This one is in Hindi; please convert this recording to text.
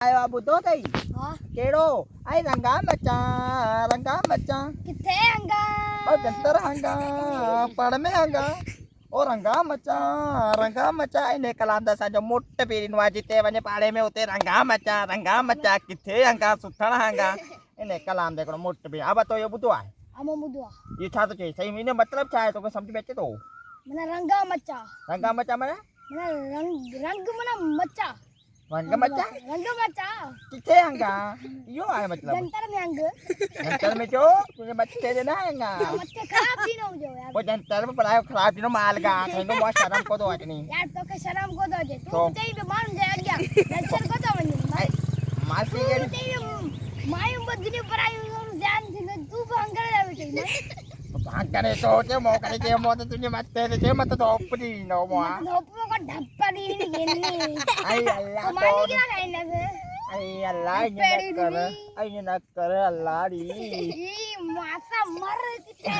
आयो बाबू तो गई हाँ केड़ो आई रंगा मचा किथे हंगा ओ जंतर हंगा पड़ में हंगा ओ रंगा मचा इने कलाम दसा जो मोटे पीरिन वाजिते वने पाड़े में उते रंगा मचा किथे हंगा सुथण हंगा इने कलाम देखो मोटे पीरिन अब तो ये बुदो है अमो मुदुआ ये छा तो छे सही मीने मतलब छा है तो समझ बेचे तो मना रंगा मचा मने मना रंग मना मचा रंगा मचा रंग मचा किथे हंगा यो है मतलब जंतर में हंग जंतर में जो तुझे बच्चे देना हैगा मच्चे खराब भी ना हो जाओ यार वो जंतर में पढ़ाई खराब दिनो माल का कहीं को बहुत शर्म को दो अजनी यार तो के शर्म को दो जे तू तो चाहिए पे मान जाए गया नचर को तो वनी माल तू की चाहिए मायूं बदनी पर आयु ध्यान से तू भंगर जावे चाहिए भाग करे तो जे मो तो तुझे मत तेरे जे मत तो अपनी नो मो धोपो का ढप्पा दी नहीं गेनी आई अल्लाह तो मानी क्या कहना से आई अल्लाह ये न कर अल्लाह री ई मासा मर किथे